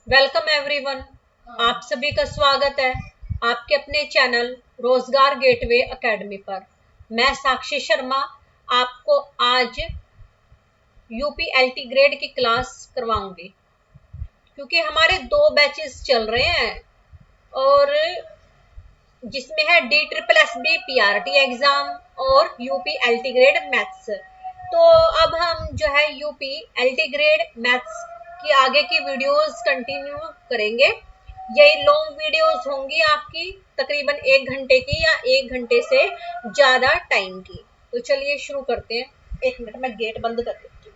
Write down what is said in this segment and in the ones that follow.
Welcome everyone. आप सभी का स्वागत है आपके अपने चैनल रोजगार गेटवे एकेडमी पर। मैं साक्षी शर्मा आपको आज यूपीएलटी ग्रेड की क्लास करवाऊंगी, क्योंकि हमारे 2 बैचेस चल रहे हैं और जिसमें है DSSB PRT एग्जाम और यूपीएलटी ग्रेड मैथ्स। तो अब हम जो है यूपीएलटी ग्रेड मैथ्स की आगे की वीडियोस कंटिन्यू करेंगे। यही लॉन्ग वीडियोस होंगी आपकी, तकरीबन 1 घंटे की या 1 घंटे से ज्यादा टाइम की। तो चलिए शुरू करते हैं। 1 मिनट में गेट बंद कर देती हूँ।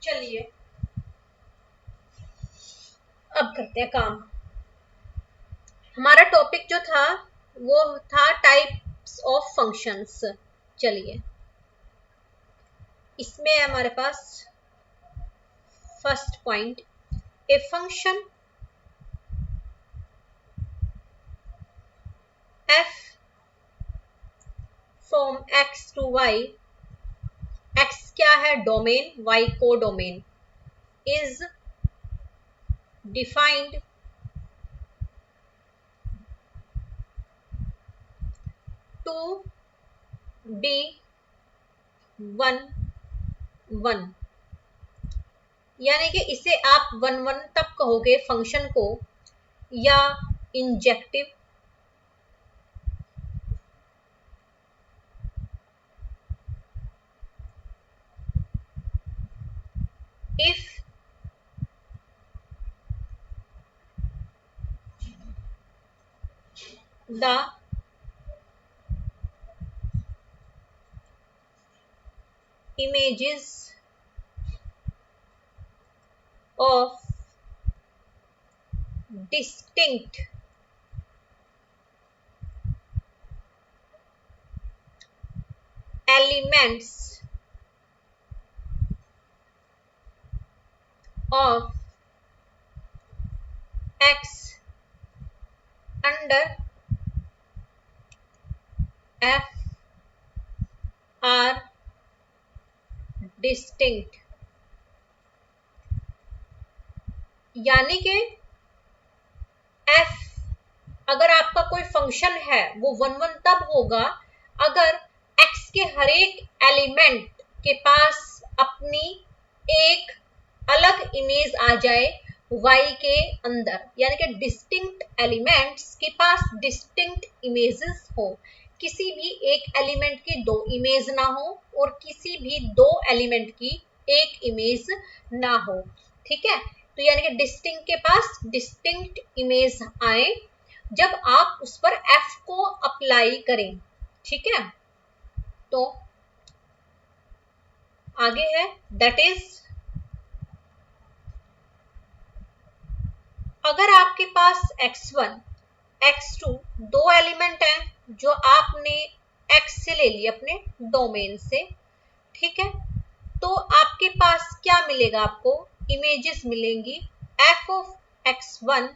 चलिए अब करते हैं काम। हमारा टॉपिक जो था वो था टाइप्स ऑफ फंक्शंस। चलिए इसमें है हमारे पास first point, a function f from x to y, x क्या है डोमेन, y को domain, is defined to be 1 1, यानी कि इसे आप 1 1 तब कहोगे फंक्शन को, या injective if the images of distinct elements of x under f are distinct, यानी कि f अगर आपका कोई फंक्शन है वो 1 1 तब होगा अगर x के हर एक एलिमेंट के पास अपनी एक अलग इमेज आ जाए y के अंदर, यानी कि डिस्टिंक्ट एलिमेंट्स के पास डिस्टिंक्ट इमेजेस हो। किसी भी एक एलिमेंट की 2 इमेज ना हो और किसी भी 2 एलिमेंट की एक इमेज ना हो। ठीक है, तो यानी कि डिस्टिंक्ट के पास डिस्टिंक्ट इमेज आए जब आप उस पर f को अप्लाई करें। ठीक है, तो आगे है दैट इज, अगर आपके पास x1 x2 2 एलिमेंट हैं जो आपने x से ले लिए अपने डोमेन से, ठीक है, तो आपके पास क्या मिलेगा, आपको इमेजेस मिलेंगी f of x1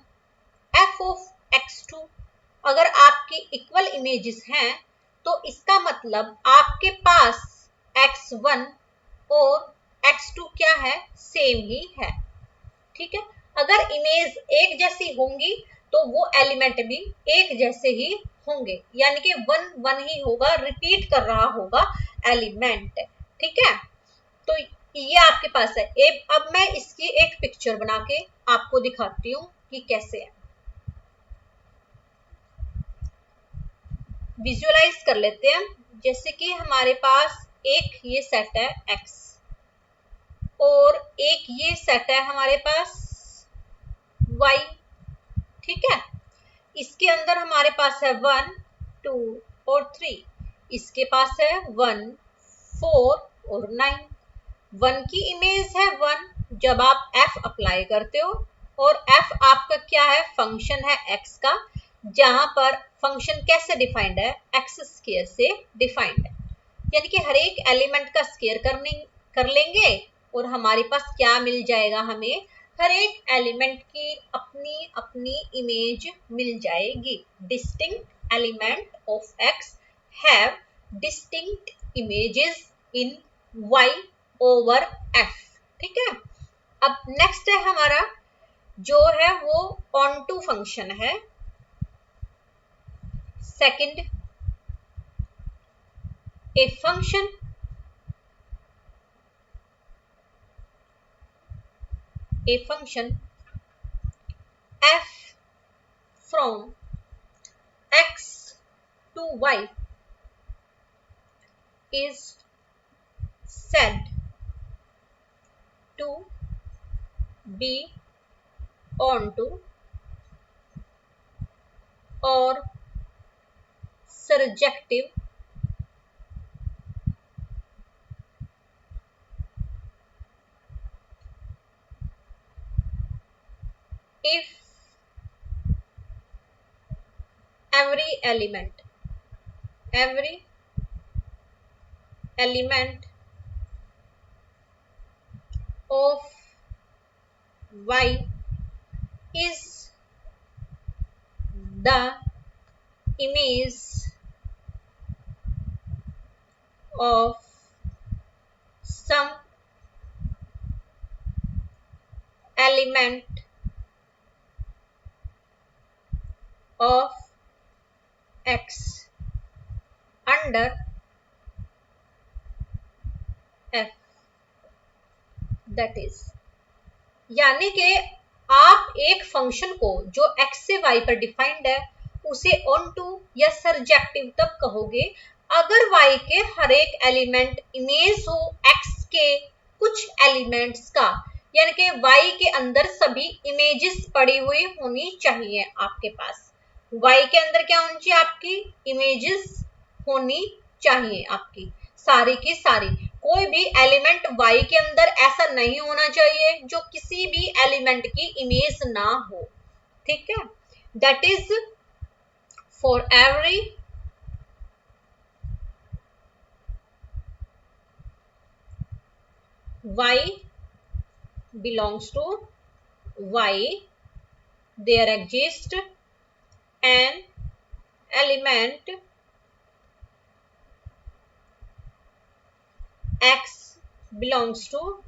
f of x2। अगर आपकी इक्वल इमेजेस हैं तो इसका मतलब आपके पास x1 और x2 क्या है, सेम ही है। ठीक है, अगर इमेज एक जैसी होंगी तो वो एलिमेंट भी एक जैसे ही होंगे, यानी कि 1 1 ही होगा, रिपीट कर रहा होगा एलिमेंट। ठीक है, तो ये आपके पास है। अब मैं इसकी एक पिक्चर बना के आपको दिखाती हूँ कि कैसे है। विजुअलाइज कर लेते हैं। जैसे कि हमारे पास एक ये सेट है x और एक ये सेट है हमारे पास y। ठीक है, इसके अंदर हमारे पास है 1 2 और 3, इसके पास है 1 4 और 9। 1 की इमेज है 1 जब आप f अप्लाई करते हो, और f आपका क्या है, फंक्शन है x का, जहां पर फंक्शन कैसे डिफाइंड है, x स्क्वायर से डिफाइंड है, यानी कि हर एक एलिमेंट का स्क्वायर कर लेंगे और हमारे पास क्या मिल जाएगा, हमें हर एक एलिमेंट की अपनी अपनी इमेज मिल जाएगी, distinct element of x have distinct images in y over f। ठीक है, अब नेक्स्ट है हमारा जो है वो onto फंक्शन है। Second, a function f from x to y is said to be onto or surjective if every element of y is the image of some element of x under f, that is, यानी कि आप एक function को जो x से y पर defined है उसे onto या सरजेक्टिव तब कहोगे अगर y के हर एक एलिमेंट इमेज हो x के कुछ एलिमेंट्स का, यानी कि y के अंदर सभी इमेजेस पड़ी हुई होनी चाहिए आपके पास। y के अंदर क्या होनी चाहिए, आपकी इमेजेस होनी चाहिए, आपकी सारी की सारी। कोई भी एलिमेंट y के अंदर ऐसा नहीं होना चाहिए जो किसी भी एलिमेंट की इमेज ना हो। ठीक है, that is for every y belongs to y, there exists an element x belongs to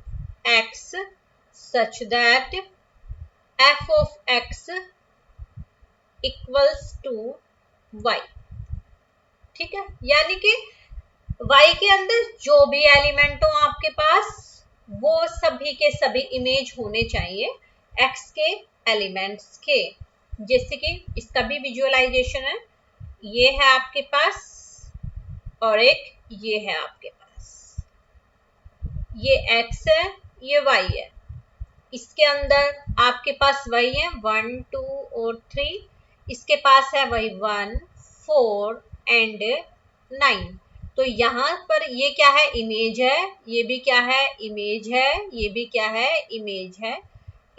x such that f of x equals to y। ठीक है, यानी कि y के अंदर जो भी एलिमेंट हो आपके पास वो सभी के सभी इमेज होने चाहिए x के एलिमेंट्स के। जैसे कि इसका भी विजुअलाइजेशन है, ये है आपके पास और एक ये है आपके पास, ये x है ये y है, इसके अंदर आपके पास वही है 1 2 और 3, इसके पास है वही 1 4 एंड 9। तो यहाँ पर ये क्या है, इमेज है, ये भी क्या है, इमेज है, ये भी क्या है, इमेज है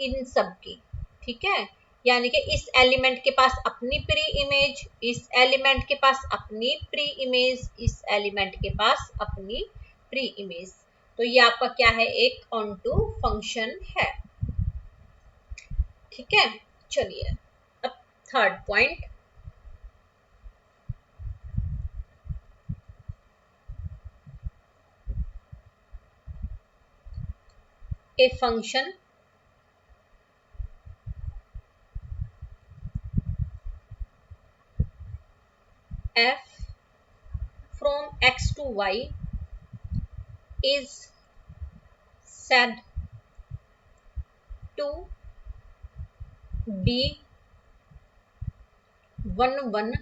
इन सब की। ठीक है, यानी कि इस एलिमेंट के पास अपनी प्री इमेज, इस एलिमेंट के पास अपनी प्री इमेज, इस एलिमेंट के पास अपनी प्री इमेज। तो ये आपका क्या है, एक onto फंक्शन है। ठीक है, चलिए अब third point, a function f from x to y is said to be 1 1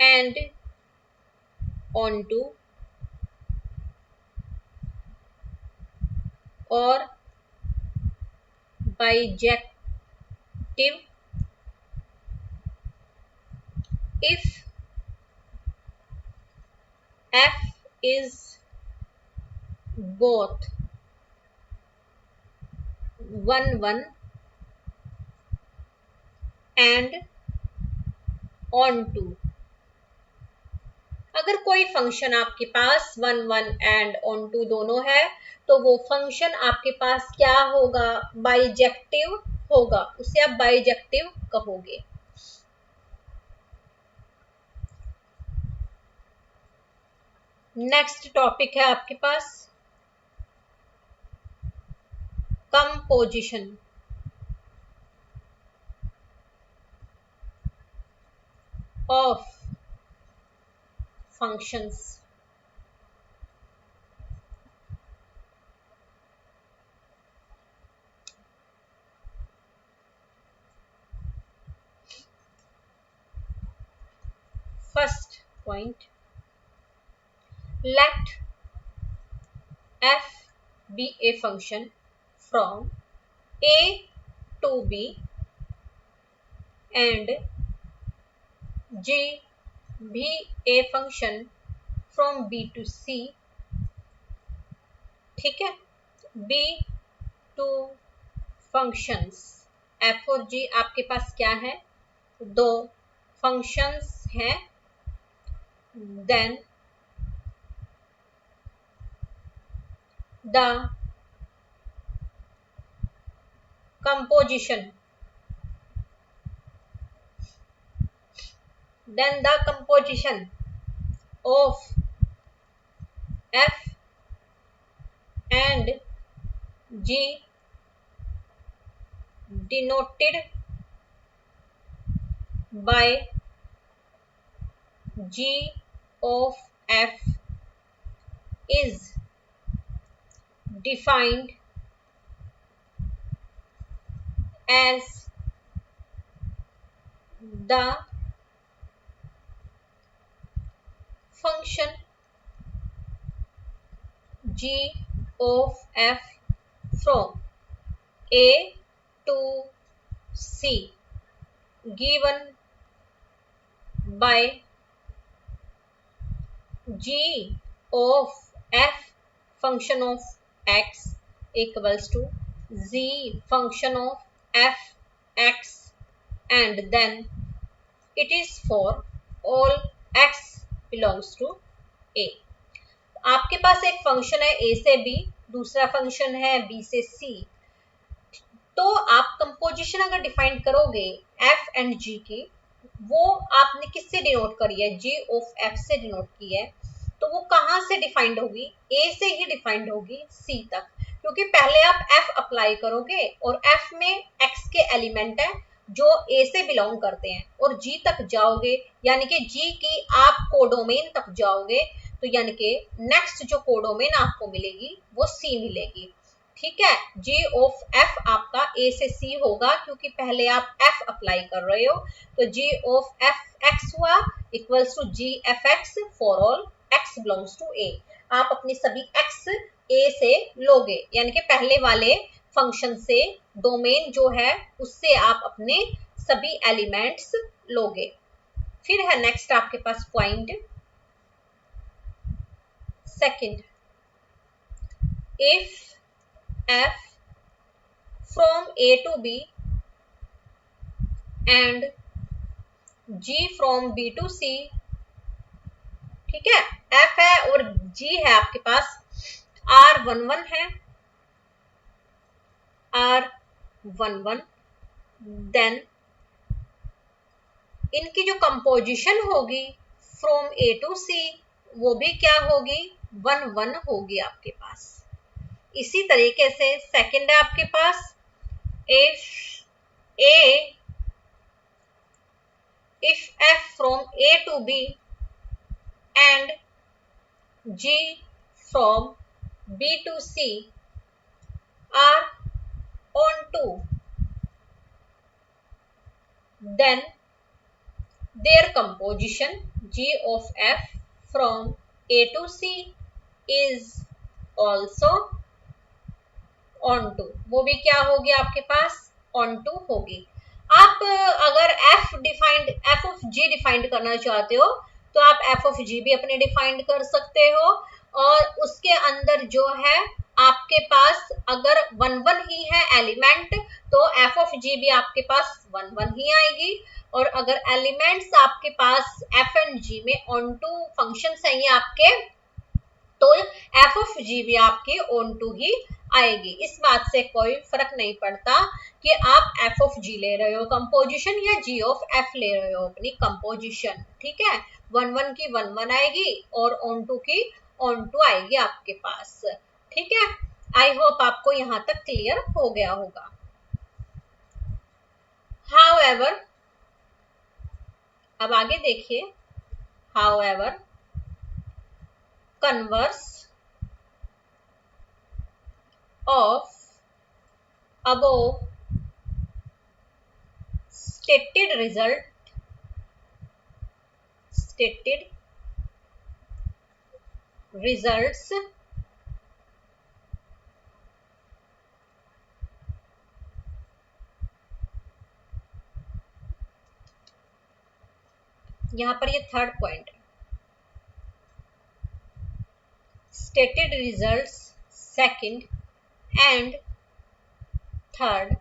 and onto or bijective if f is both 1 1 and onto। अगर कोई फंक्शन आपके पास 1 1 एंड onto दोनों है तो वो फंक्शन आपके पास क्या होगा, बाइजेक्टिव होगा, उसे आप बाइजेक्टिव कहोगे। नेक्स्ट टॉपिक है आपके पास composition of functions. First point, let f be a function from a to b and g be a function from b to c। ठीक है, b to functions f और g आपके पास क्या है, दो functions हैं। then the composition of f and g denoted by g of f is defined as the function g of f from a to c given by g of f function of x equals to z function of f x and then it is for all x belongs to a। आपके पास एक function है a से b, दूसरा function है b से c। तो आप composition अगर डिफाइन करोगे f एंड g की, वो आपने किससे डिनोट करी है, g ऑफ f से डिनोट की है। तो वो कहां से डिफाइंड होगी, a से ही डिफाइंड होगी c तक, क्योंकि पहले आप f अप्लाई करोगे और f में x के एलिमेंट है जो a से बिलोंग करते हैं, और g तक जाओगे यानी कि g की आप कोडोमेन तक जाओगे, तो यानी कि नेक्स्ट जो कोडोमेन आपको मिलेगी वो c मिलेगी। ठीक है, g ऑफ f आपका a से c होगा क्योंकि पहले आप f अप्लाई कर रहे हो। तो g ऑफ f x हुआ equals to g f x for all x belongs to a। आप अपनी सभी x a से लोगे, यानी कि पहले वाले फंक्शन से डोमेन जो है उससे आप अपने सभी एलिमेंट्स लोगे। फिर है नेक्स्ट आपके पास point second, if f from a to b and g from b to c। ठीक है, f है और g है आपके पास, r11 है, r11 देन इनकी जो कंपोजिशन होगी फ्रॉम a to c वो भी क्या होगी, 1 1 होगी आपके पास। इसी तरीके से सेकंड है आपके पास, if f from a to b and g from b to c are onto, then their composition g of f from a to c is also onto, वो भी क्या होगी आपके पास, onto होगी। आप अगर f ऑफ g डिफाइंड करना चाहते हो तो आप f ऑफ g भी अपने डिफाइंड कर सकते हो, और उसके अंदर जो है आपके पास अगर 1 1 ही है एलिमेंट तो f ऑफ g भी आपके पास 1 1 ही आएगी, और अगर एलिमेंट्स आपके पास f एंड g में ऑन टू फंक्शंस हैं ये आपके, तो f ऑफ g भी आपकी ऑन टू ही आएगी। इस बात से कोई फर्क नहीं पड़ता कि आप f ऑफ g ले रहे हो कंपोजिशन या g ऑफ f ले रहे हो अपनी कंपोजिशन। ठीक है, 1 1 की 1 1 आएगी और ऑन टू की ऑन टू आएगी आपके पास। ठीक है, आई होप आपको यहां तक क्लियर हो गया होगा। However, अब आगे देखिए, however, converse of above stated results यहां पर ये थर्ड पॉइंट है, stated results second and third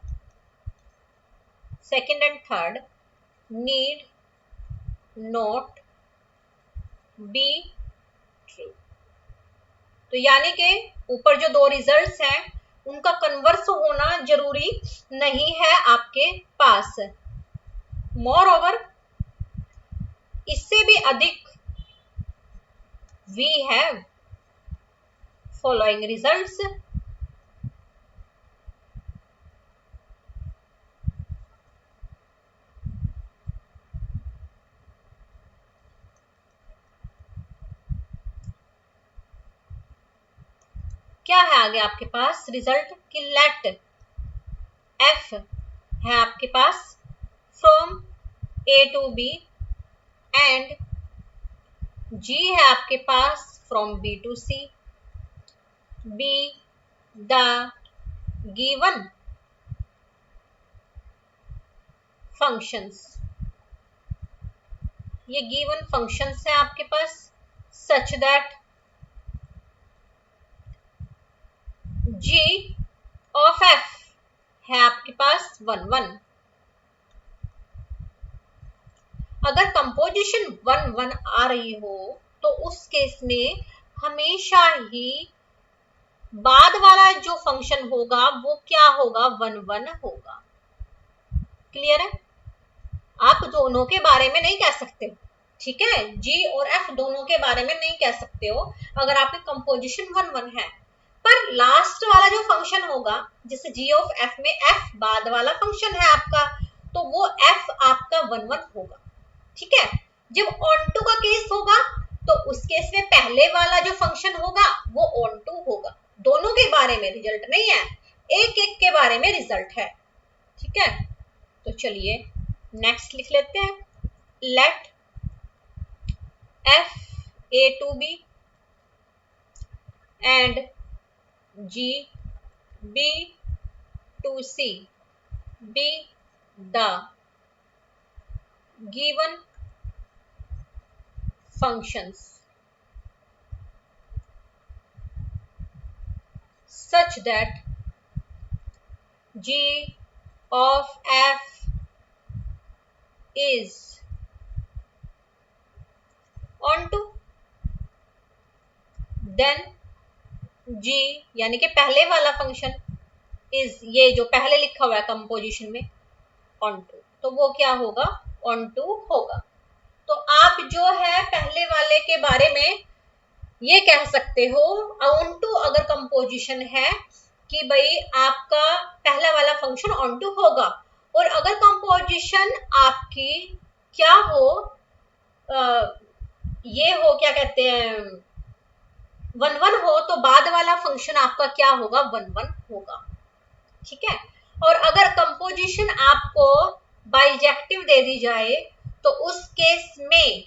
need not be true। तो यानी कि ऊपर जो दो रिजल्ट्स हैं उनका कन्वर्स होना जरूरी नहीं है आपके पास। मोर ओवर, इससे भी अधिक, वी हैव फॉलोइंग रिजल्ट्स। क्या है आगे आपके पास रिजल्ट कि लेट एफ है आपके पास from A to B and G है आपके पास from B to C, be the given functions, ये गिवन फंक्शंस है आपके पास such that G of F है आपके पास 1 1। अगर कंपोजिशन 1 1 आ रही हो तो उस केस में हमेशा ही बाद वाला जो फंक्शन होगा वो क्या होगा, 1 1 होगा। क्लियर है? आप दोनों के बारे में नहीं कह सकते, ठीक है, जी और एफ दोनों के बारे में नहीं कह सकते हो अगर आपकी कंपोजिशन 1 1 है, पर लास्ट वाला जो फंक्शन होगा जैसे जी ऑफ एफ में एफ बाद वाला फंक्शन है आपका, तो वो एफ आपका 1 1 होगा। ठीक है, जब ऑन टू का केस होगा तो उस केस में पहले वाला जो फंक्शन होगा वो ऑन टू होगा। दोनों के बारे में रिजल्ट नहीं है, एक एक के बारे में रिजल्ट है। ठीक है, तो चलिए नेक्स्ट लिख लेते हैं, let f A to B and g B to C be the given functions such that g of f is onto, then g यानी कि पहले वाला फंक्शन इज, ये जो पहले लिखा हुआ है कंपोजिशन में onto, तो वो क्या होगा, onto होगा। तो आप जो है पहले वाले के बारे में ये कह सकते हो ऑन टू अगर कंपोजिशन है कि भाई आपका पहला वाला फंक्शन ऑन टू होगा, और अगर कंपोजिशन आपकी क्या हो, ये हो क्या कहते हैं 1 1 हो, तो बाद वाला फंक्शन आपका क्या होगा, 1 1 होगा। ठीक है, और अगर कंपोजिशन आपको बाइजेक्टिव दे दी जाए तो उस केस में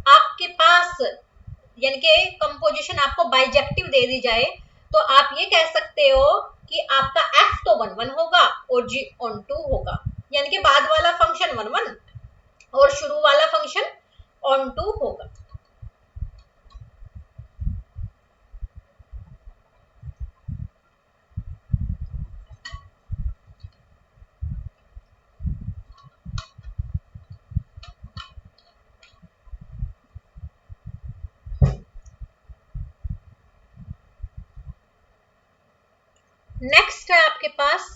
आपके पास, यानी कि कंपोजिशन आपको बाइजेक्टिव दे दी जाए तो आप ये कह सकते हो कि आपका एफ तो 1 1 होगा और जी ऑन टू होगा, यानी कि बाद वाला फंक्शन 1 1 और शुरू वाला फंक्शन ऑन टू होगा। नेक्स्ट है आपके पास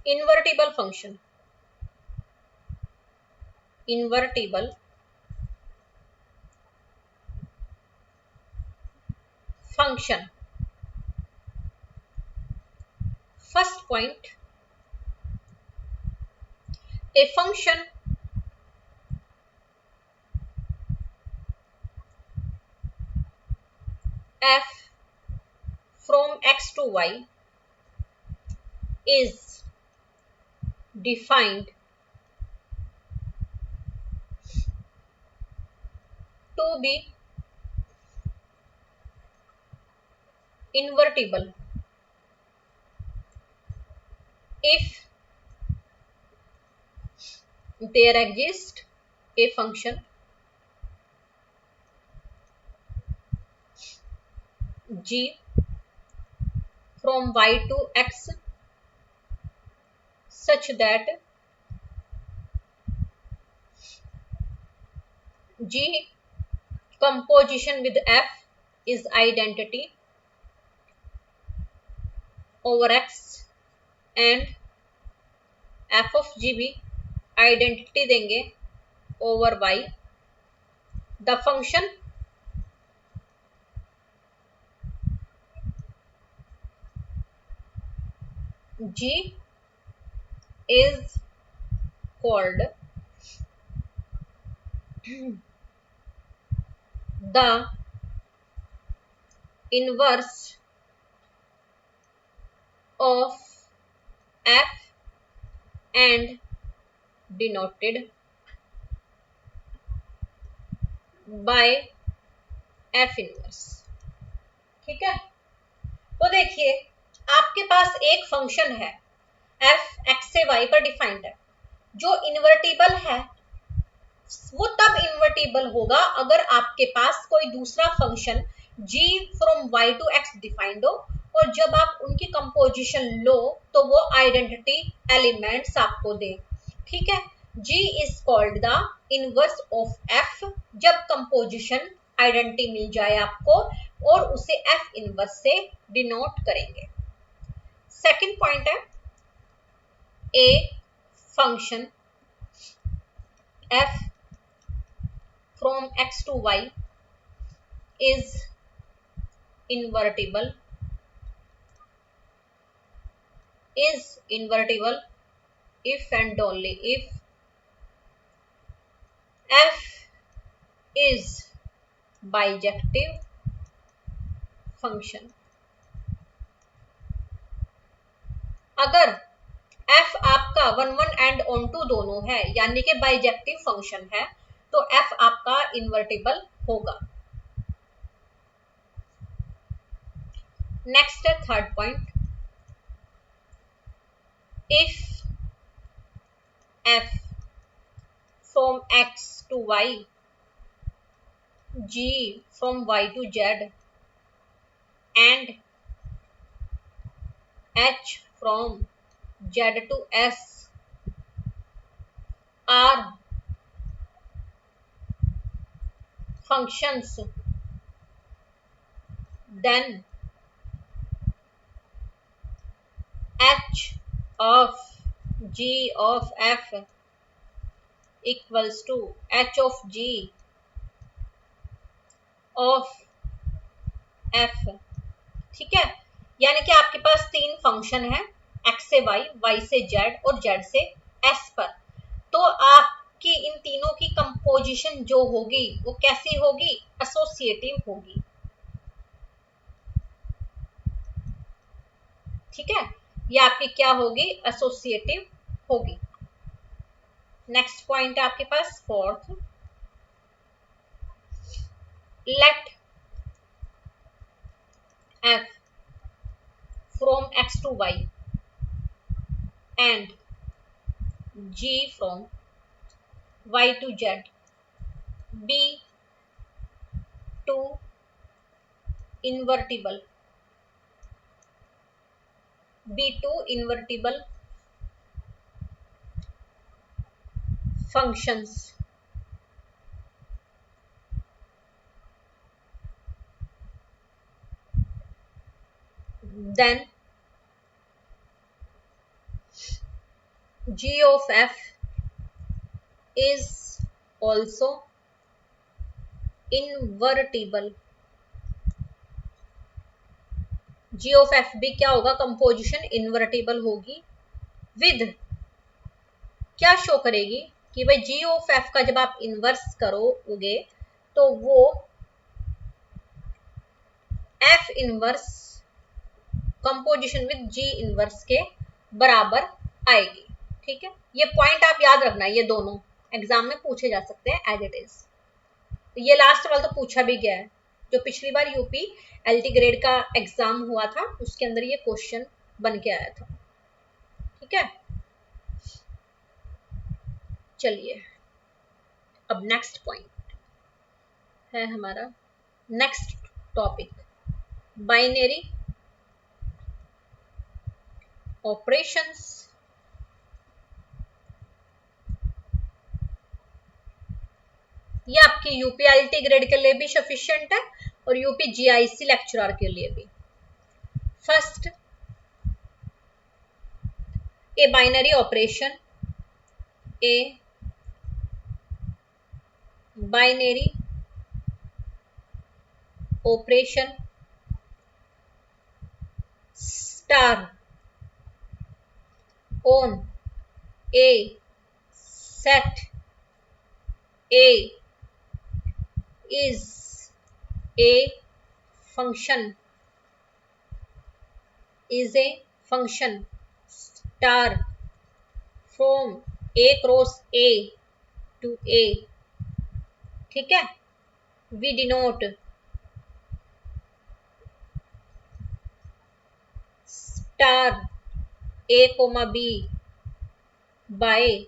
invertible function, invertible function. First point, a function f from x to y is defined to be invertible if there exists a function g from y to x such that g composition with f is identity over x and f of g भी identity देंगे over y. The function g is called the inverse of f and denoted by f inverse. ठीक है, तो देखिए आपके पास एक function है f x से y पर डिफाइंड है जो इन्वर्टिबल है. वो तब इन्वर्टिबल होगा अगर आपके पास कोई दूसरा function g from y to x defined हो और जब आप उनकी कंपोजिशन लो तो वो आइडेंटिटी एलिमेंट्स आपको दे. ठीक है, g is called the inverse of f जब कंपोजिशन आइडेंटिटी मिल जाए आपको और उसे f इनवर्स से डिनोट करेंगे. सेकंड पॉइंट है a function f from x to y is invertible if and only if f is bijective function. अगर f आपका 1 1 एंड ऑन टू दोनों है यानी कि बाइजेक्टिव फंक्शन है तो f आपका इन्वर्टिबल होगा. नेक्स्ट है third point, if f from x to y, g from y to z and h from z to s are functions, then h of g of f equals to h of g of f. ठीक है, यानी कि आपके पास तीन function है x से y, y से z और z से s पर. तो आपकी इन तीनों की कंपोजिशन जो होगी वो कैसी होगी, एसोसिएटिव होगी. ठीक है, ये आपकी क्या होगी, एसोसिएटिव होगी. नेक्स्ट पॉइंट है आपके पास fourth, let f from x to y and g from y to z be two invertible functions. Then G of F is also invertible. G of F भी क्या होगा, कंपोजिशन इन्वर्टिबल होगी with, क्या show करेगी कि भाई G of F का जब आप इन्वर्स करोगे तो वो F inverse composition with G inverse के बराबर आएगी। ठीक है, ये पॉइंट आप याद रखना, ये दोनों एग्जाम में पूछे जा सकते हैं एज इट इज। तो ये लास्ट वाला तो पूछा भी गया है, जो पिछली बार यूपी एलटी ग्रेड का एग्जाम हुआ था उसके अंदर ये क्वेश्चन बन के आया था। ठीक है, चलिए अब नेक्स्ट पॉइंट है हमारा, नेक्स्ट टॉपिक बाइनरी ऑपरेशंस। ये आपकी यूपी एलटी ग्रेड के लिए भी सफिशिएंट है और यूपी जीआईसी लेक्चरर के लिए भी। First, A binary operation, a binary operation star on a set A is a function star from A cross A to A। ठीक है, we denote star A comma B by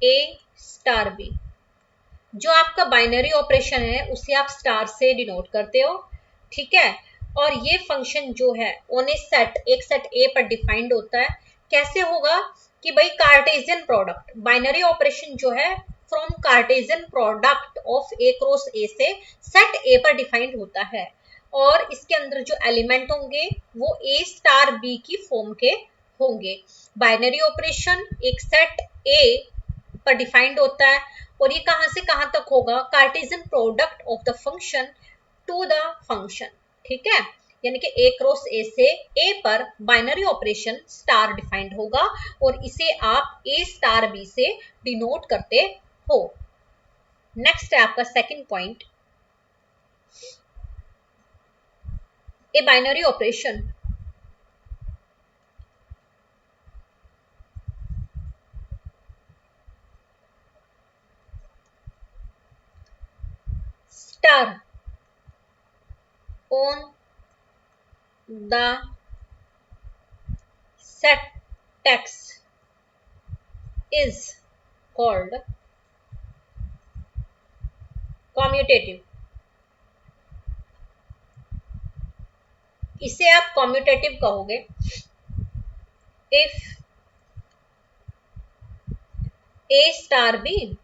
A star B। जो आपका binary operation है उसे आप star से denote करते हो। ठीक है, और ये फंक्शन जो है ऑन ए सेट, एक सेट ए पर डिफाइंड होता है। कैसे होगा कि भाई कार्टेशियन प्रोडक्ट, बाइनरी ऑपरेशन जो है from Cartesian product of A cross ए से सेट ए पर डिफाइंड होता है और इसके अंदर जो एलिमेंट होंगे वो ए स्टार बी की फॉर्म के होंगे। बाइनरी ऑपरेशन एक सेट ए पर डिफाइंड होता है और ये कहां से कहां तक होगा, Cartesian product of the function to the function. ठीक है, यानी कि ए क्रॉस ए से ए पर बाइनरी ऑपरेशन स्टार डिफाइंड होगा और इसे आप ए स्टार बी से डिनोट करते हो। नेक्स्ट है आपका second point, A binary operation star on the set text is called commutative। इसे आप commutative कहोगे if A star B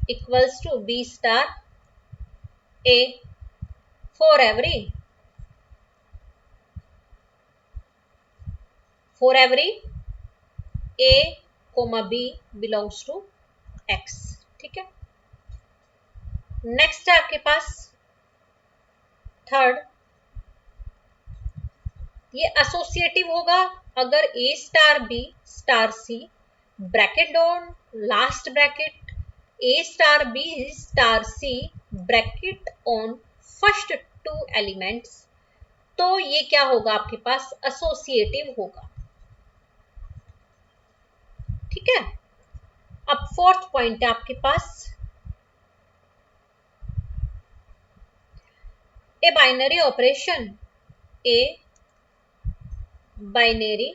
equals to B star A for every A comma B belongs to X। ठीक है, next है आपके पास third, ये associative होगा अगर A star B star C bracket down last bracket A star B star C bracket on first two elements, तो ये क्या होगा आपके पास, एसोसिएटिव होगा। ठीक है, अब फोर्थ पॉइंट है आपके पास, a binary operation, a binary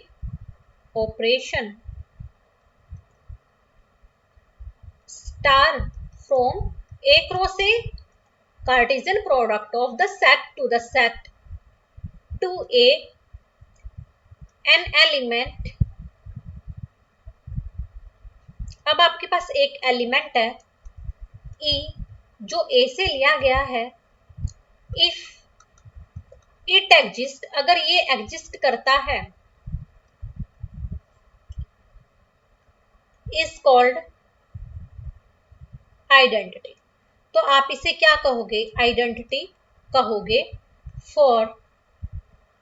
operation star from A cross A Cartesian product of the set to A an element. अब आपके पास एक एलिमेंट है E जो A से लिया गया है, इफ इट एग्जिस्ट, अगर ये एग्जिस्ट करता है इज कॉल्ड आइडेंटिटी। तो आप इसे क्या कहोगे, आइडेंटिटी कहोगे for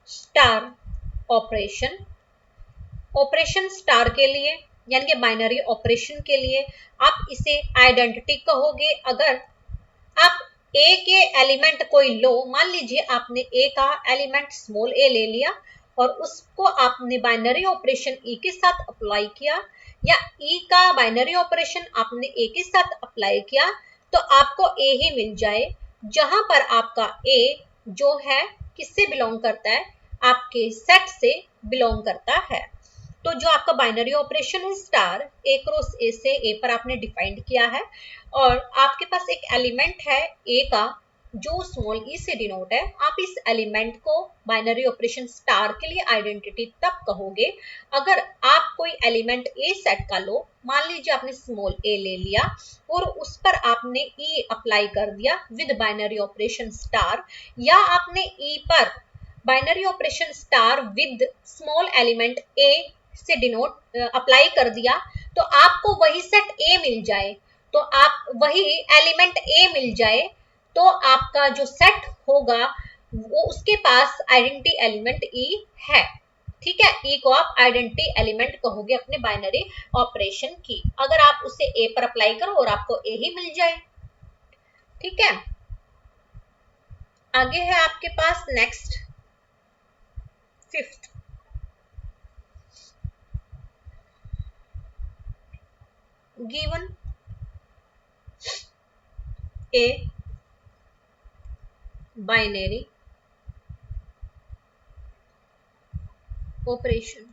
star operation. Operation star के लिए यानी कि बाइनरी ऑपरेशन के लिए आप इसे आइडेंटिटी कहोगे। अगर आप ए के एलिमेंट कोई लो, मान लीजिए आपने ए का एलिमेंट स्मॉल ए ले लिया और उसको आपने बाइनरी ऑपरेशन ई के साथ अप्लाई किया, या ई का बाइनरी ऑपरेशन आपने ए के साथ अप्लाई किया, तो आपको ए ही मिल जाए, जहां पर आपका ए जो है किससे बिलोंग करता है, आपके सेट से बिलोंग करता है। तो जो आपका बाइनरी ऑपरेशन है स्टार, ए क्रॉस ए से ए पर आपने डिफाइंड किया है, और आपके पास एक एलिमेंट है ए का जो स्मॉल ई से डिनोट है। आप इस एलिमेंट को बाइनरी ऑपरेशन स्टार के लिए आइडेंटिटी तब कहोगे अगर आप कोई एलिमेंट ए सेट का लो, मान लीजिए आपने स्मॉल ए ले लिया और उस पर आपने ई अप्लाई कर दिया विद बाइनरी ऑपरेशन स्टार, या आपने ई पर binary operation star with small element A से डिनोट अप्लाई कर दिया, तो आपको वही सेट ए मिल जाए, तो आप वही एलिमेंट ए मिल जाए, तो आपका जो सेट होगा वो उसके पास आइडेंटिटी एलिमेंट ई है। ठीक है, ई को आप आइडेंटिटी एलिमेंट कहोगे अपने बाइनरी ऑपरेशन की, अगर आप उसे ए पर अप्लाई करो और आपको ए ही मिल जाए। ठीक है, आगे है आपके पास next fifth, given a binary operation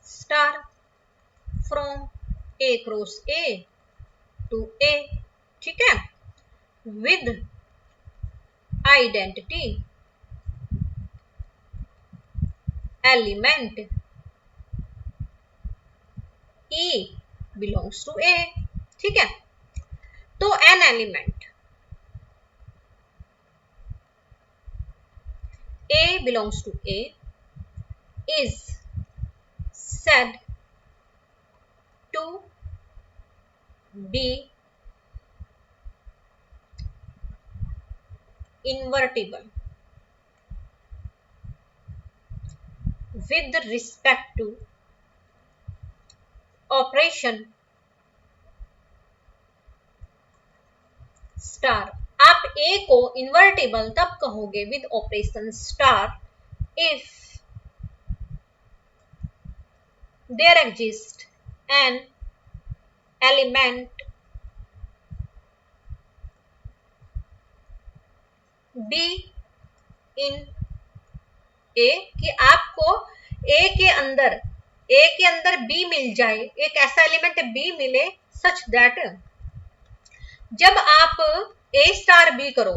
star from A cross A to A, ठीक है, with identity element E belongs to A. ठीक है, तो an element A belongs to A is said to be invertible with respect to operation star. आप A को invertible तब कहोगे with operation star if there exists an element b in a, कि आपको ए के अंदर बी मिल जाए, एक ऐसा एलिमेंट बी मिले सच दैट जब आप ए स्टार बी करो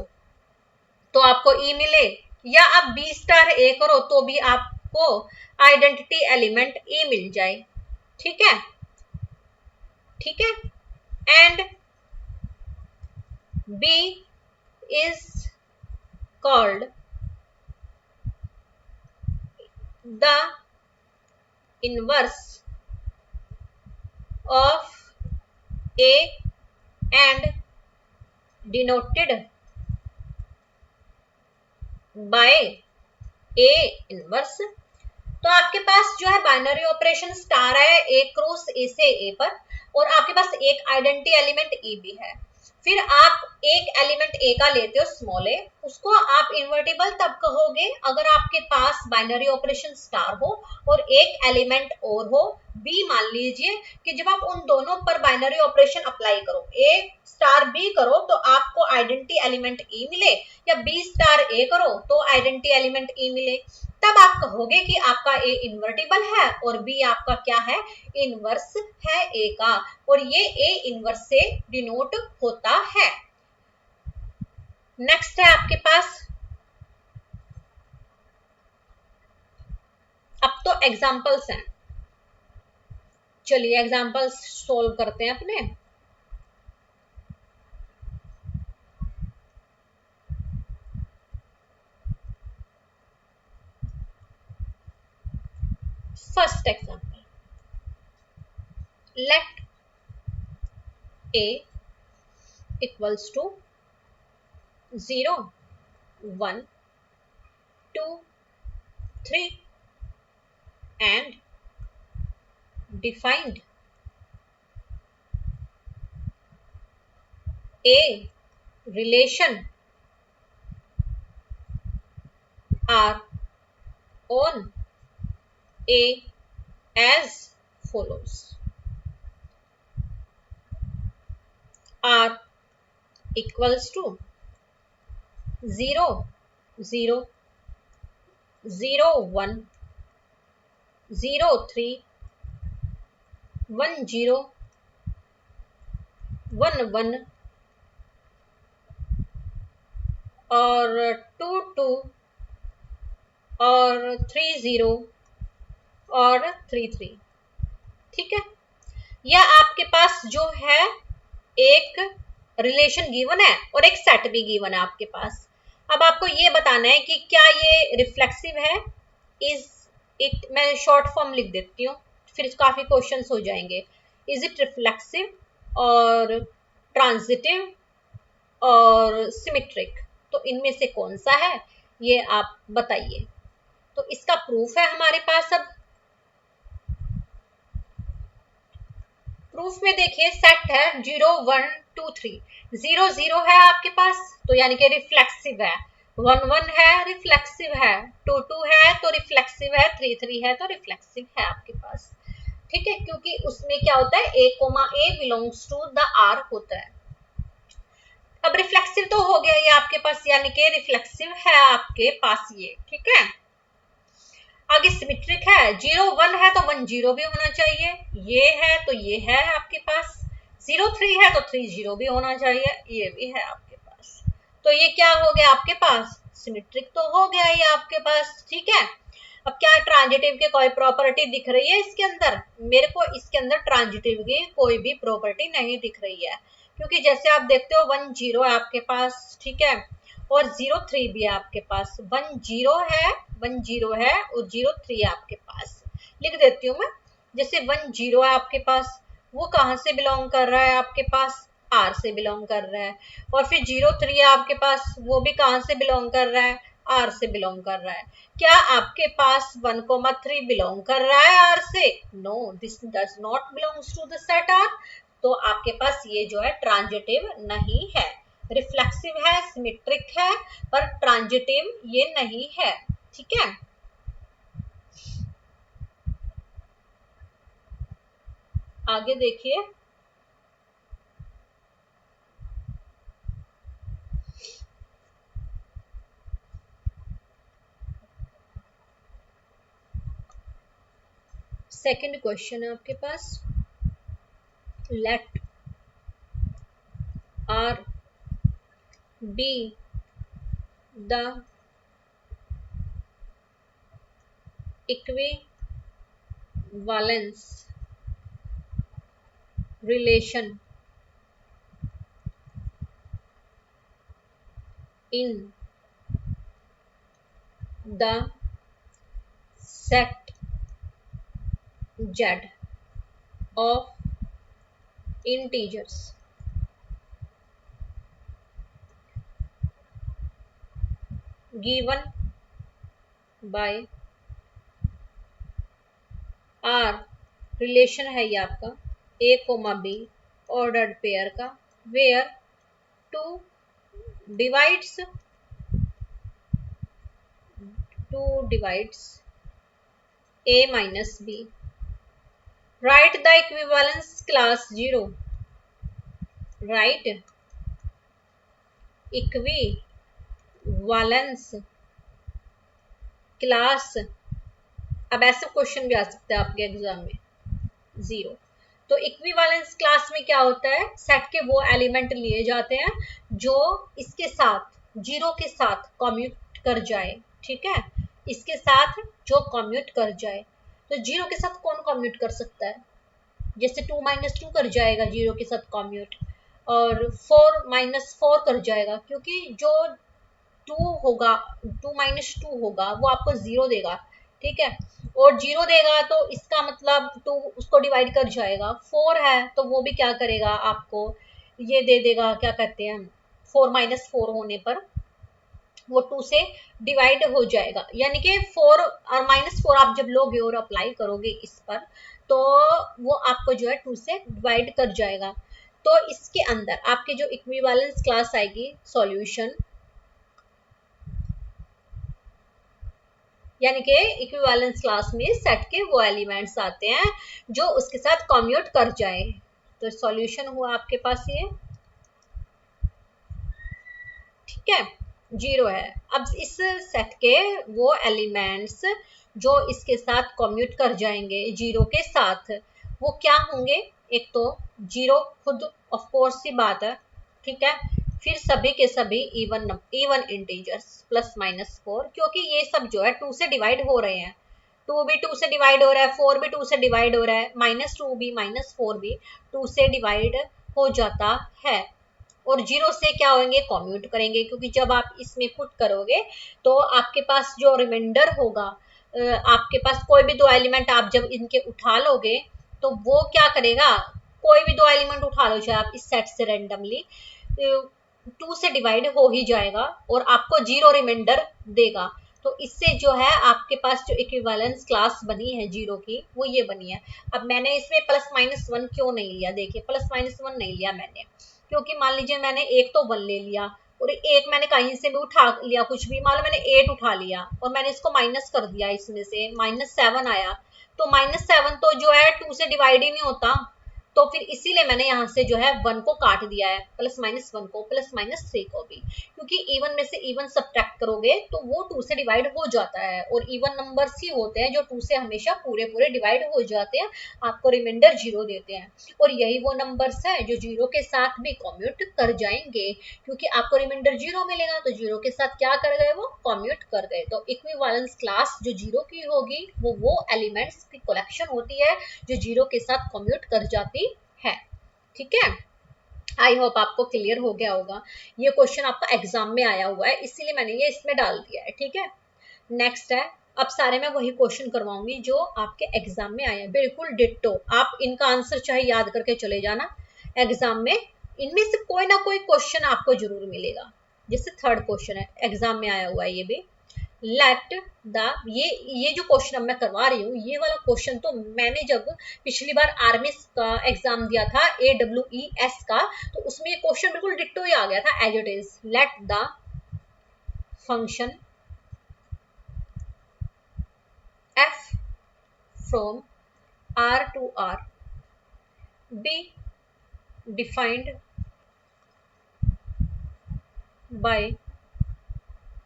तो आपको ई मिले, या आप बी स्टार ए करो तो भी आपको आइडेंटिटी एलिमेंट ई मिल जाए। ठीक है, ठीक है, and B is called the inverse of A and denoted by A inverse. तो आपके पास जो है बाइनरी ऑपरेशन स्टार है ए क्रॉस ए से ए पर, और आपके पास एक आइडेंटिटी एलिमेंट ई भी है। फिर आप एक एलिमेंट ए का लेते हो स्मॉल ए, उसको आप इन्वर्टिबल तब कहोगे अगर आपके पास बाइनरी ऑपरेशन स्टार हो और एक एलिमेंट और हो बी। मान लीजिए कि जब आप उन दोनों पर बाइनरी ऑपरेशन अप्लाई करो, ए स्टार बी करो तो आपको आइडेंटिटी एलिमेंट ई मिले, या बी स्टार ए करो तो आइडेंटिटी एलिमेंट ई मिले, तब आप कहोगे कि आपका ए इन्वर्टिबल है और बी आपका क्या है, इनवर्स है ए का, और ये ए इनवर्स से डिनोट होता है। नेक्स्ट है आपके पास, अब तो एग्जांपल्स हैं, चलिए एग्जांपल्स सोल्व करते हैं अपने। First example, let a equals to 0, 1, 2, 3 and defined a relation are on a as follows. R equals to 0, 0, 0, 1, 0, 3, 1, 0, 1, 1 और 2, 2 और 3, 0 और 3, 3। ठीक है, या आपके पास जो है एक रिलेशन गिवन है और एक सेट भी गिवन है आपके पास। अब आपको ये बताना है कि क्या ये रिफ्लेक्सिव है। इज इट, मैं शॉर्ट फॉर्म लिख देती हूँ, फिर काफी क्वेश्चंस हो जाएंगे। इज इट रिफ्लेक्सिव और ट्रांजिटिव और सिमेट्रिक, तो इनमें से कौन सा है ये आप बताइए। तो इसका प्रूफ है हमारे पास। अब प्रूफ में देखिए सेट है 0, 1, 2, 3, 0, 0 है आपके पास तो यानी कि रिफ्लेक्सिव है, 1, 1 है रिफ्लेक्सिव है, 2, 2 है तो रिफ्लेक्सिव है, 3, 3 है तो रिफ्लेक्सिव है आपके पास। ठीक है, क्योंकि उसमें क्या होता है a, belongs to the r होता है। अब रिफ्लेक्सिव तो हो गया ये आपके पास, यानी कि रिफ्लेक्सिव है आपके पास ये। ठीक है, आगे सिमेट्रिक है, 0, 1 है तो 1, 0 भी होना चाहिए, ये है तो ये है आपके पास, 0, 3 है तो 3, 0 भी होना चाहिए, ये भी है आपके पास। तो ये क्या हो गया आपके पास, सिमेट्रिक तो हो गया ये आपके पास। ठीक है, अब क्या ट्रांजिटिव की कोई प्रॉपर्टी दिख रही है इसके अंदर? मेरे को इसके अंदर ट्रांजिटिव की कोई भी प्रॉपर्टी नहीं दिख रही है, क्योंकि जैसे आप देखते हो 1, 0 है आपके पास, ठीक है, और 0, 3 भी है आपके पास। 1, 0 है, 1, 0 है और 0, 3 है आपके पास। लिख देती हूँ मैं, जैसे 1, 0 है आपके पास, वो कहाँ से बिलोंग कर रहा है आपके पास, R से बिलोंग कर रहा है। और फिर 0, 3 है आपके पास, वो भी कहाँ से बिलोंग कर रहा है, R से बिलोंग कर रहा है। क्या आपके पास 1, 3 बिलोंग कर रहा है R से? No, this does not belongs to the set R। तो आपके पास ये जो है ट्रांजिटिव नहीं है, रिफ्लेक्सिव है, सिमेट्रिक है, पर ट्रांजिटिव ये नहीं है। ठीक है, आगे देखिए, सेकंड क्वेश्चन है आपके पास, late R be the equivalence relation in the set Z of integers given by R। Relation है ये आपका a, b ऑर्डर्ड पेयर का, where 2 divides a minus b। Write the equivalence class 0। Write equivalence class, अब ऐसे question भी आ सकते हैं आपके एग्जाम में, 0। तो इक्विवेलेंस क्लास में क्या होता है, सेट के वो एलिमेंट लिए जाते हैं जो इसके साथ, 0 के साथ कम्यूट कर जाए। ठीक है, इसके साथ जो कम्यूट कर जाए, तो 0 के साथ कौन कम्यूट कर सकता है, जैसे 2 - 2 कर जाएगा 0 के साथ कम्यूट, और 4 - 4 कर जाएगा, क्योंकि जो 2 होगा, 2 - 2 होगा वो आपको 0 देगा, ठीक है। और 0 देगा तो इसका मतलब 2 उसको डिवाइड कर जाएगा। 4 है तो वो भी क्या करेगा, आपको ये दे देगा, क्या कहते हैं, 4 - 4 होने पर वो 2 से डिवाइड हो जाएगा। यानी कि 4 और -4 आप जब लोगे और अप्लाई करोगे इस पर, तो वो आपको जो है 2 से डिवाइड कर जाएगा। तो इसके अंदर आपके जो इक्विवेलेंस क्लास आएगी सॉल्यूशन, यानी कि इक्विवेलेंस क्लास में सेट के वो एलिमेंट्स आते हैं जो उसके साथ कम्यूट कर जाए। तो सॉल्यूशन हुआ आपके पास ये, ठीक है, 0 है। अब इस सेट के वो एलिमेंट्स जो इसके साथ कम्यूट कर जाएंगे 0 के साथ, वो क्या होंगे, एक तो 0 खुद ऑफ कोर्स सी बात है, ठीक है। फिर सभी के सभी इवन इंटीजर्स +-4, क्योंकि ये सब जो है 2 से डिवाइड हो रहे हैं। 2 भी 2 से डिवाइड हो रहा है, 4 भी 2 से डिवाइड हो रहा है, -2 भी -4 भी 2 से डिवाइड हो जाता है। और 0 से क्या होंगे, कम्यूट करेंगे, क्योंकि जब आप इसमें पुट करोगे तो आपके पास जो रिमाइंडर होगा, आपके पास कोई भी दो एलिमेंट आप जब इनके उठा लोगे तो वो क्या करेगा, कोई भी दो एलिमेंट उठा लो चाहे आप इस सेट से रेंडमली, 2 से डिवाइड हो ही जाएगा और आपको 0 रिमाइंडर देगा। तो इससे जो है आपके पास जो इक्विवेलेंस क्लास बनी है 0 की, वो ये बनी है। अब मैंने इसमें +-1 क्यों नहीं लिया, देखिए +-1 नहीं लिया मैंने, क्योंकि मान लीजिए मैंने एक तो 1 ले लिया और एक मैंने कहीं से भी उठा लिया, कुछ भी मान लो मैंने 8 उठा लिया और मैंने इसको माइनस कर दिया, इसमें से -7 आया, तो -7 तो जो है 2 से डिवाइड ही नहीं होता। तो फिर इसीलिए मैंने यहाँ से जो है 1 को काट दिया है, +-1 को, +-3 को भी, क्योंकि इवन में से इवन सब्ट्रैक्ट करोगे तो वो 2 से डिवाइड हो जाता है और इवन नंबर्स ही होते हैं जो 2 से हमेशा पूरे पूरे डिवाइड हो जाते हैं, आपको रिमाइंडर 0 देते हैं। और यही वो नंबर्स हैं जो 0 के साथ भी कम्यूट कर जाएंगे, क्योंकि आपको रिमाइंडर 0 मिलेगा तो 0 के साथ क्या कर गए, वो कम्यूट कर गए। तो इक्विवेलेंस क्लास जो 0 की होगी वो एलिमेंट्स की कलेक्शन होती है जो 0 के साथ कम्यूट कर जाती है, ठीक है। आई होप आपको क्लियर हो गया होगा। ये क्वेश्चन आपका एग्जाम में आया हुआ है, इसीलिए मैंने ये इसमें डाल दिया है, ठीक है। नेक्स्ट है, अब सारे मैं वही क्वेश्चन करवाऊंगी जो आपके एग्जाम में आए हैं, बिल्कुल डिट्टो। आप इनका आंसर चाहे याद करके चले जाना, एग्जाम में इनमें से कोई ना कोई क्वेश्चन आपको जरूर मिलेगा। जैसे थर्ड क्वेश्चन है, एग्जाम में आया हुआ है ये भी, लेट द, ये जो क्वेश्चन अब मैं करवा रही हूँ, ये वाला क्वेश्चन तो मैंने जब पिछली बार आर्मी का एग्जाम दिया था AWES का, तो उसमें ये क्वेश्चन बिल्कुल डिट्टो ही आ गया था, as it is. Let the function f from R to R be defined by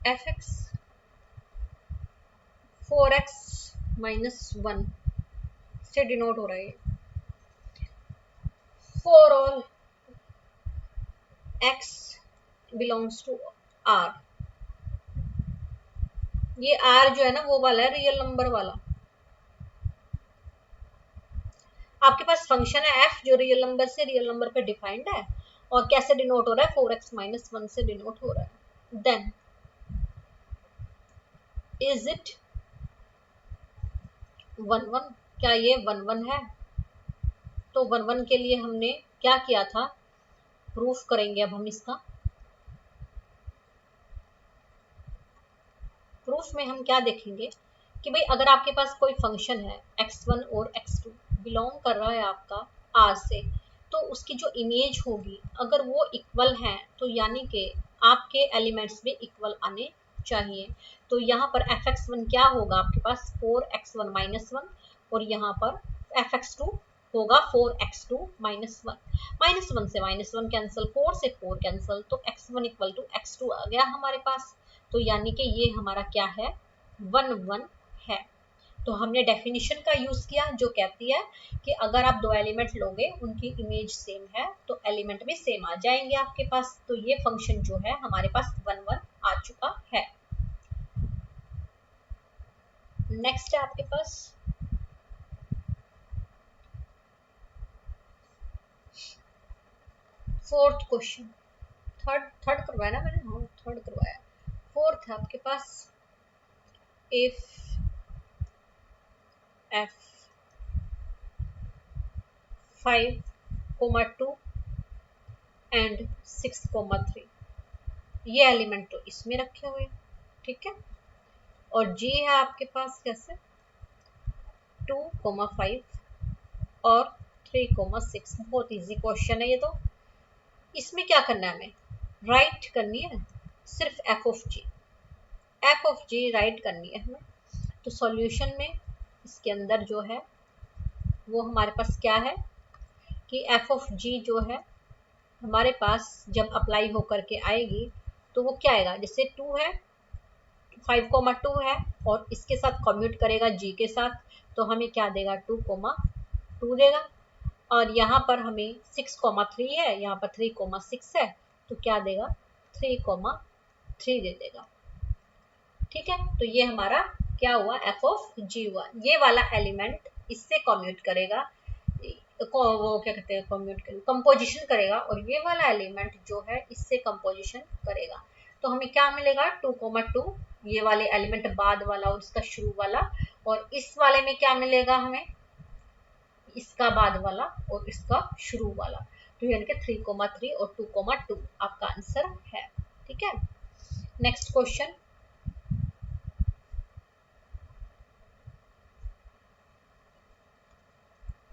fx 4x minus 1 से डिनोट हो रहा है, for all x belongs to R। ये R जो है ना वो वाला है, रियल नंबर वाला। आपके पास फंक्शन है f जो रियल नंबर से रियल नंबर पे डिफाइंड है, और कैसे डिनोट हो रहा है, 4x minus 1 से डिनोट हो रहा है। देन इज इट 1 1, क्या ये 1 1 है? तो 1 1 के लिए हमने क्या किया था, प्रूफ करेंगे अब हम इसका। प्रूफ में हम क्या देखेंगे कि भाई अगर आपके पास कोई फंक्शन है x1 और x2 बिलोंग कर रहा है आपका R से, तो उसकी जो इमेज होगी अगर वो इक्वल है तो यानी कि आपके एलिमेंट्स भी इक्वल आने चाहिए। तो यहाँ पर fx1 क्या होगा, आपके पास 4x1 - 1, और यहाँ पर fx2 होगा 4x2 - 1। -1 से -1 कैंसिल, 4 से 4 कैंसिल, तो x1 = x2 आ गया हमारे पास। तो यानी कि ये हमारा क्या है, 1 1 है। तो हमने डेफिनेशन का यूज किया जो कहती है कि अगर आप दो एलिमेंट लोगे उनकी इमेज सेम है तो एलिमेंट भी सेम आ जाएंगे आपके पास। तो ये फंक्शन जो है हमारे पास 1 1 आ चुका है। नेक्स्ट है आपके पास फोर्थ क्वेश्चन। थर्ड थर्ड करवाया ना मैंने, हाँ थर्ड करवाया। फोर्थ है आपके पास, इफ F 5,2 एंड 6,3 ये एलिमेंट तो इसमें रखे हुए, ठीक है। और G है आपके पास कैसे 2,5 और 3,6। बहुत इजी क्वेश्चन है ये तो। इसमें क्या करना है, हमें राइट करनी है सिर्फ एफ ऑफ जी राइट करनी है हमें। तो सॉल्यूशन में इसके अंदर जो है वो हमारे पास क्या है कि एफ ऑफ जी जो है हमारे पास जब अप्लाई होकर के आएगी तो वो क्या आएगा, जैसे 2 है 5,2 है और इसके साथ कम्यूट करेगा जी के साथ, तो हमें क्या देगा 2,2 देगा। और यहाँ पर हमें 6,3 है, यहाँ पर 3,6 है, तो क्या देगा 3,3 दे देगा, ठीक है। तो ये हमारा क्या हुआ एफ ऑफ जी हुआ। ये वाला एलिमेंट इससे कम्यूट करेगा, वो क्या कहते हैं कंपोजिशन करेगा, और ये वाला एलिमेंट जो है इससे कंपोजिशन करेगा। तो हमें क्या मिलेगा 2,2 ये वाले एलिमेंट बाद वाला और इसका शुरू वाला, और इस वाले में क्या मिलेगा हमें इसका बाद वाला और इसका शुरू वाला। तो यानी कि 3,3 और 2,2 आपका आंसर है, ठीक है। नेक्स्ट क्वेश्चन,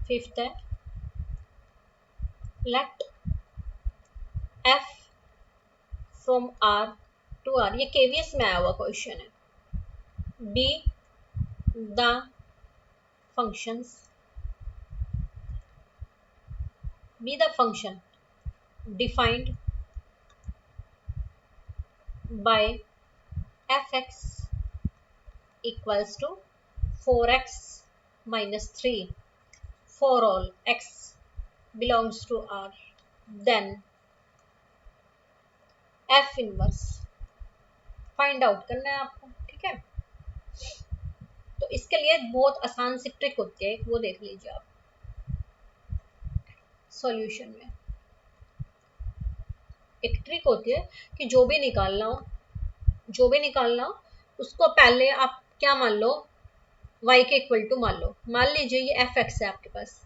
फिफ्थ है, let f from r to r, ये केवीएस में आया हुआ क्वेश्चन है। Be the functions, be the function defined by fx equals to 4x minus 3 for all x belongs to R, then f inverse find out करना है आपको, ठीक है। तो इसके लिए बहुत आसान सी ट्रिक होती है, वो देख लीजिए आप सॉल्यूशन में। एक ट्रिक होती है कि जो भी निकालना हो उसको पहले आप क्या मान लो y के इक्वल टू मान लो। मान लीजिए ये fx है आपके पास,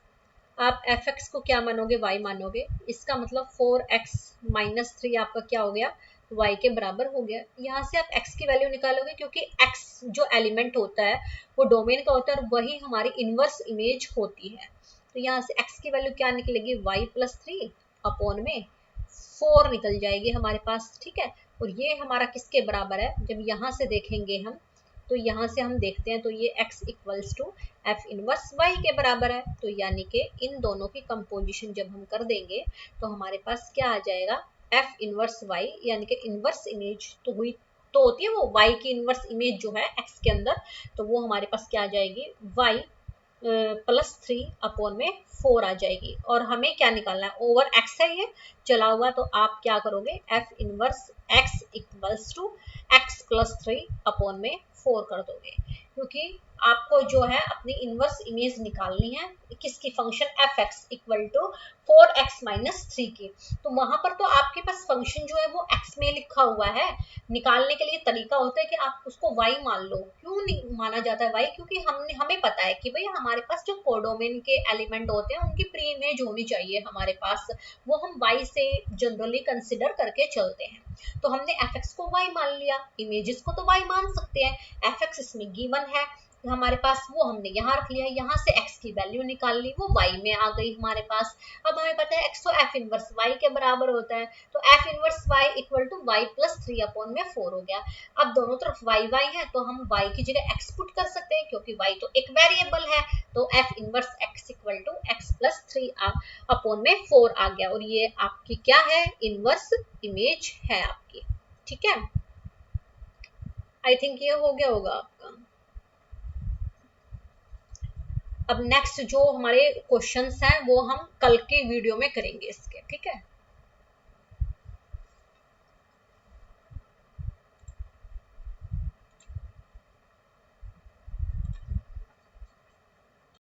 आप fx को क्या मानोगे y मानोगे, इसका मतलब 4x माइनस 3 आपका क्या हो गया y के बराबर हो गया। यहाँ से आप x की वैल्यू निकालोगे क्योंकि x जो एलिमेंट होता है वो डोमेन का होता है और वही हमारी इनवर्स इमेज होती है। तो यहाँ से x की वैल्यू क्या निकलेगी y प्लस 3 अपॉन में 4 निकल जाएगी हमारे पास, ठीक है। और ये हमारा किसके बराबर है, जब यहाँ से देखेंगे हम तो यहाँ से हम देखते हैं तो ये x equals to f inverse y के बराबर है। तो यानी कि इन दोनों की कंपोजिशन जब हम कर देंगे तो हमारे पास क्या आ जाएगा एफ इनवर्स y, यानी कि इनवर्स इमेज तो हुई तो होती है वो y की इनवर्स इमेज जो है x के अंदर, तो वो हमारे पास क्या आ जाएगी y प्लस 3 अपॉन में 4 आ जाएगी। और हमें क्या निकालना है ओवर x है ये चला हुआ, तो आप क्या करोगे f inverse x equals to x plus 3 upon में 4 कर दोगे, क्योंकि आपको जो है अपनी इनवर्स इमेज निकालनी है किसकी function f x equal to 4x minus 3 की। तो वहां पर तो आपके पास फंक्शन जो है वो x में लिखा हुआ है, निकालने के लिए तरीका होता है कि आप उसको y मान लो। क्यों नहीं माना जाता है y, क्योंकि हमें पता है कि भाई हमारे पास जो कोडोमेन के एलिमेंट होते हैं उनकी प्री इमेज होनी चाहिए हमारे पास, वो हम y से जनरली कंसिडर करके चलते हैं। तो हमने fx को y मान लिया, इमेजेस को तो y मान सकते हैं, fx इसमें गिवन है हमारे पास, वो हमने यहाँ रख लिया, यहाँ से x की वैल्यू निकाल ली, वो y में आ गई हमारे पास। अब हमें पता है x तो f इनवर्स y के बराबर होता है, तो f inverse y equal to y plus 3 upon में 4 हो गया। अब दोनों तरफ y है तो हम y की जगह x पुट कर सकते हैं, क्योंकि y तो एक वेरिएबल है, तो f inverse x equal to x plus 3 upon में 4 आ गया, और ये आपकी क्या है इनवर्स इमेज है आपकी, ठीक है। आई थिंक ये हो गया होगा आपका। अब नेक्स्ट जो हमारे क्वेश्चंस हैं वो हम कल के वीडियो में करेंगे इसके, ठीक है।